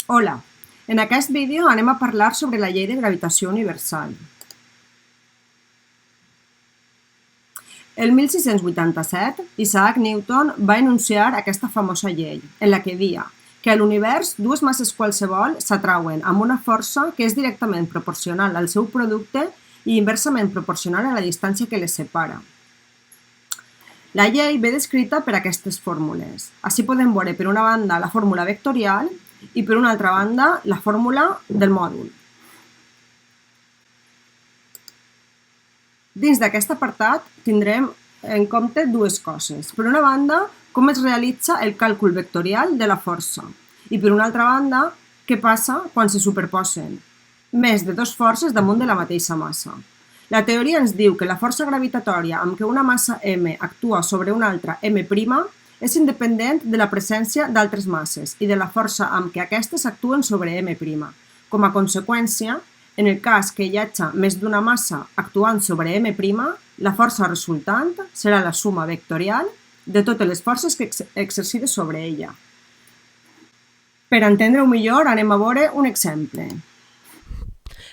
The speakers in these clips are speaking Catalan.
Hola, en aquest vídeo anem a parlar sobre la llei de gravitació universal. El 1687, Isaac Newton va enunciar aquesta famosa llei, en la que dia que a l'univers dues masses qualsevol s'atrauen amb una força que és directament proporcional al seu producte i inversament proporcional a la distància que les separa. La llei ve descrita per aquestes fórmules. Així podem veure per una banda la fórmula vectorial i per una altra banda la fórmula del mòdul. Dins d'aquest apartat tindrem en compte dues coses. Per una banda, com es realitza el càlcul vectorial de la força i per una altra banda, què passa quan se superposen més de dues forces damunt de la mateixa massa. La teoria ens diu que la força gravitatòria amb què una massa m actua sobre una altra m' és independent de la presència d'altres masses i de la força amb què aquestes actuen sobre m'. Com a conseqüència, en el cas que hi hagi més d'una massa actuant sobre m', la força resultant serà la suma vectorial de totes les forces que exercides sobre ella. Per entendre-ho millor, anem a veure un exemple.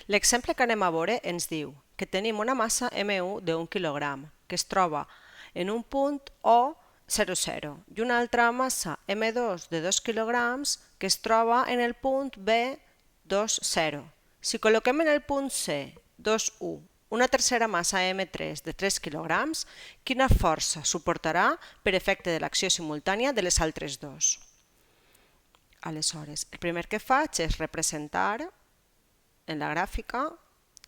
L'exemple que anem a veure ens diu que tenim una massa M1 d'un quilogram que es troba en un punt O 00 i una altra massa M2 de 2 quilograms que es troba en el punt B 20. Si col·loquem en el punt C 21 una tercera massa M3 de 3 quilograms, quina força suportarà per efecte de l'acció simultània de les altres dos? Aleshores, el primer que faig és representar en la gràfica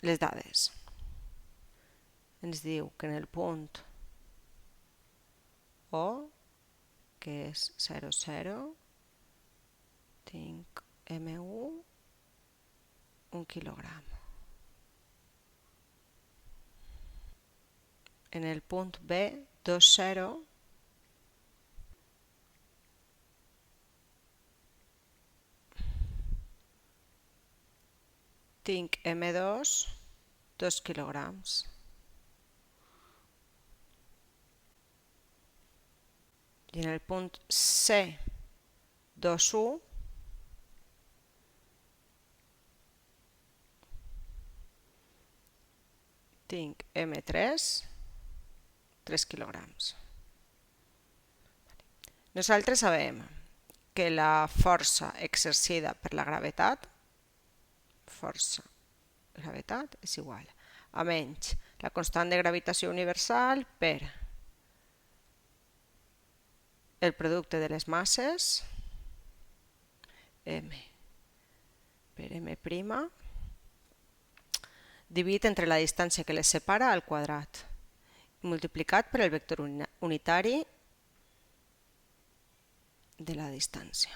les dades. Ens diu que en el punt O, que és 00, tinc M1, un quilogram. En el punt B, 20, tinc M2, 2 quilograms. I en el punt C, 21, tinc M3, 3 quilograms. Nosaltres sabem que la força exercida per la gravetat, és igual a menys la constant de gravitació universal per el producte de les masses, m per m', dividit entre la distància que les separa al quadrat, multiplicat per el vector unitari de la distància.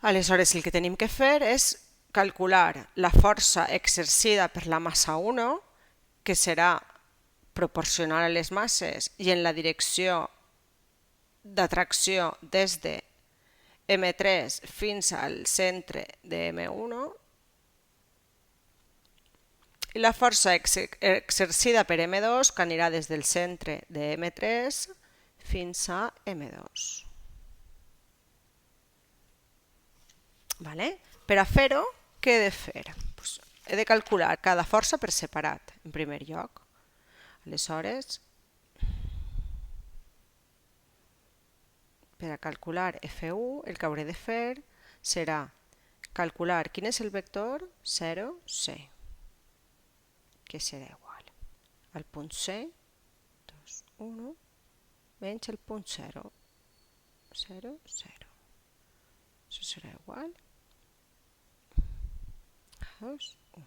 Aleshores, el que tenim que fer és calcular la força exercida per la massa 1, que serà proporcional a les masses i en la direcció d'atracció des de M3 fins al centre de M1, i la força exercida per M2 que anirà des del centre de M3 fins a M2. Vale? Per a fer-ho, què he de fer? Pues he de calcular cada força per separat, en primer lloc. Aleshores, per a calcular F1, el que hauré de fer serà calcular quin és el vector 0, C, que serà igual al punt C, 2, 1, menys el punt 0, 0, 0. Això serà igual a 2, 1.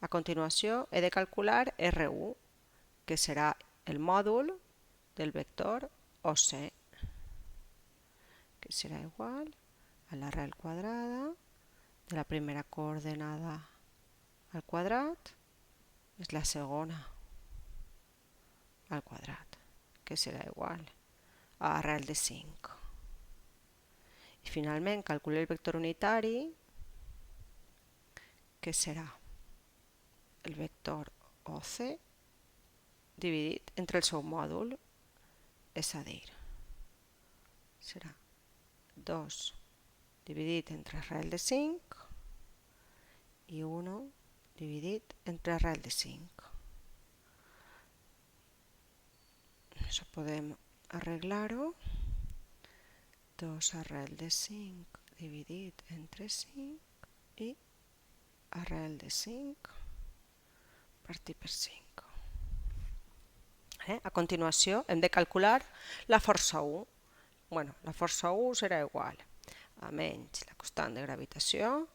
A continuació, he de calcular R1, que serà el mòdul del vector OC, que serà igual a l'arrel quadrada de la primera coordenada al quadrat és la segona al quadrat, que serà igual a arrel de 5. I finalment calculé el vector unitari, que serà el vector OC dividit entre el seu mòdul, és a dir, serà 2 dividit entre arrel de 5 i 1 dividit entre arrel de 5. Això podem arreglar-ho. 2 arrel de 5 dividit entre 5 i arrel de 5 partit per 5. A continuació hem de calcular la força 1. La força 1 serà igual a menys la constant de gravitació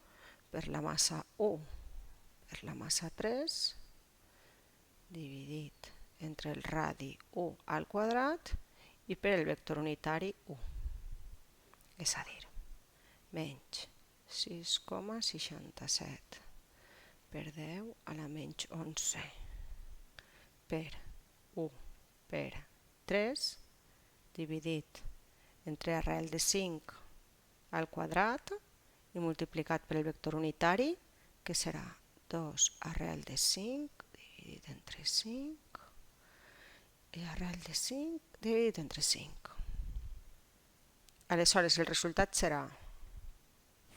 per la massa 1 per la massa 3 dividit entre el radi 1 al quadrat i per el vector unitari 1. És a dir, menys 6,67 per 10 a la menys 11 per 1 per 3 dividit entre arrel de 5 al quadrat i multiplicat per el vector unitari, que serà 2 arrel de 5 dividit entre 5 i arrel de 5 dividit entre 5. Aleshores, el resultat serà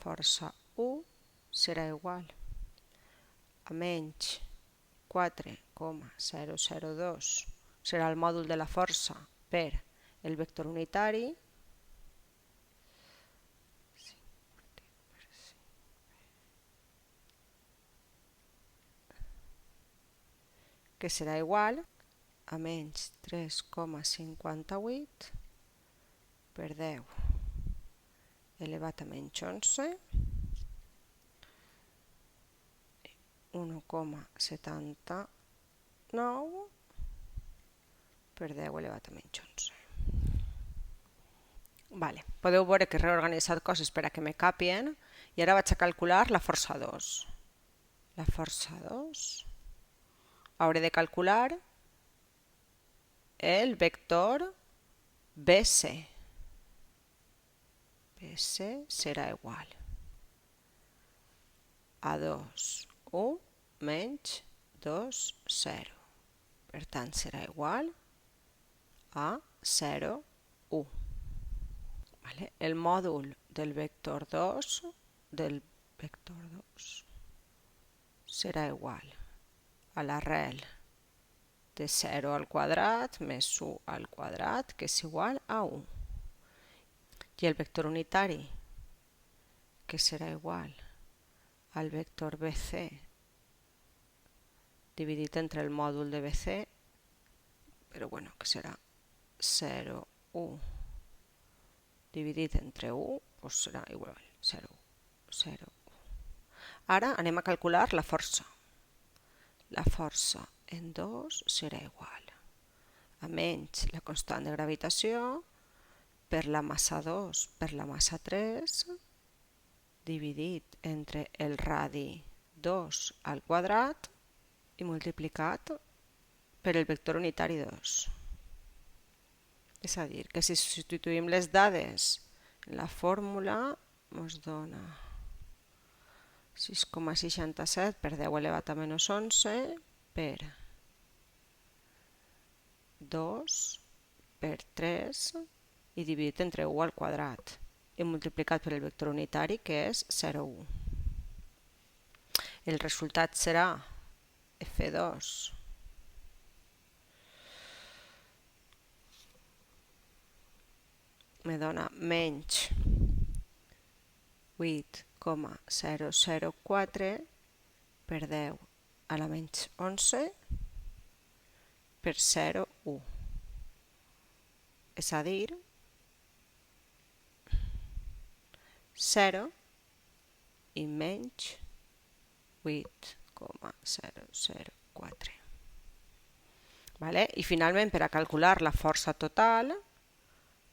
força 1 serà igual a menys 4,002 serà el mòdul de la força per el vector unitari que serà igual a menys 3,58 per 10 elevat a menys 11 1,79 per 10 elevat a menys 11. Podeu veure que he reorganitzat coses per a que me capien i ara vaig a calcular la força 2. La força 2 hauré de calcular el vector BC. BC serà igual a 2, 1 menys 2, 0. Per tant, serà igual a 0, 1. El mòdul del vector 2 serà igual a l'arrel de 0 al quadrat més 1 al quadrat, que és igual a 1. I el vector unitari, que serà igual al vector BC dividit entre el mòdul de BC, però que serà 0, 1 dividit entre 1, doncs serà igual 0, 0, 1. Ara anem a calcular la força. La força en 2 serà igual a menys la constant de gravitació per la massa 2 per la massa 3 dividit entre el radi 2 al quadrat i multiplicat per el vector unitari 2. És a dir, que si substituïm les dades en la fórmula ens dona 6,67 per 10 elevat a menys 11 per 2 per 3 i dividit entre 1 al quadrat i multiplicat per el vector unitari, que és 0,1. El resultat serà F2 me dona menys 8,004 per 10 a la menys 11 per 0,1. És a dir, 0 i menys 8,004. I finalment, per a calcular la força total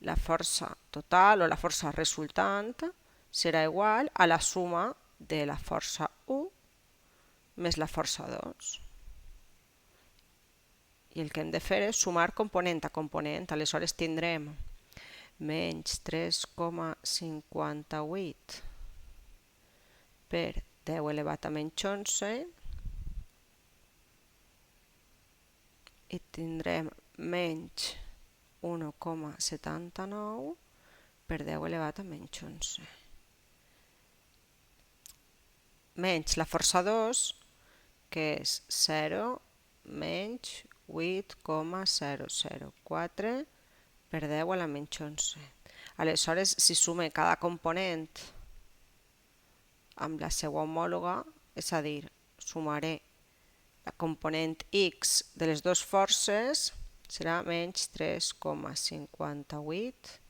o la força resultant serà igual a la suma de la força 1 més la força 2. I el que hem de fer és sumar component a component. Aleshores tindrem menys 3,58 per 10 elevat a menys 11 i tindrem menys 1,79 per 10 elevat a menys 11. Menys la força 2, que és 0 menys 8,004 per 10 a la menys 11. Aleshores, si sume cada component amb la seva homòloga, és a dir, sumaré la component x de les dues forces, serà menys 3,58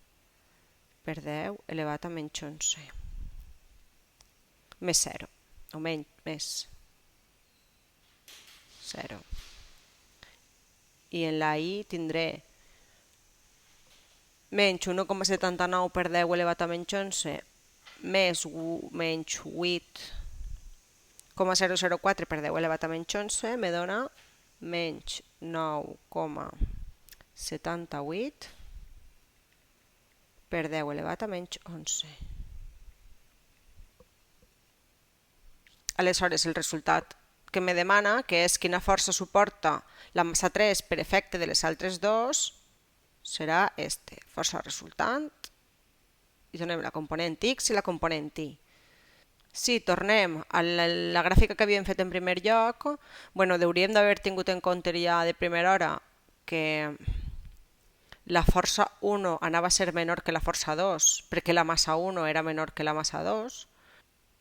per 10 elevat a menys 11. Més 0, o menys, més 0. I en la i tindré menys 1,79 per 10 elevat a menys 11 més menys 8,004 per 10 elevat a menys 11 me dona menys 9,78 per 10 elevat a menys 11. Aleshores, el resultat que me demana, que és quina força suporta la massa 3 per efecte de les altres dos, serà este, força resultant, i donem la component x i la component y. Si tornem a la gràfica que havíem fet en primer lloc, hauríem d'haver tingut en compte ja de primera hora que la força 1 anava a ser menor que la força 2, perquè la massa 1 era menor que la massa 2,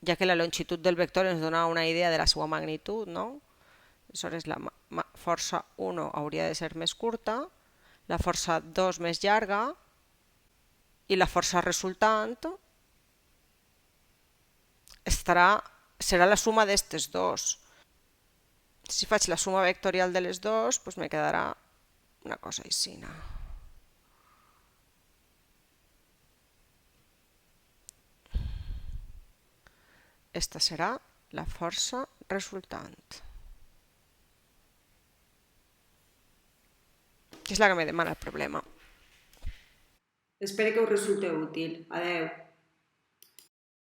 ja que la longitud del vector ens dona una idea de la seva magnitud, no? Aleshores, la força 1 hauria de ser més curta, la força 2 més llarga, i la força resultant serà la suma d'aquestes dos. Si faig la suma vectorial de les dos, doncs me quedarà una cosa així. Esta serà la força resultant, que és la que me demana el problema. Espero que us resulti útil. Adeu.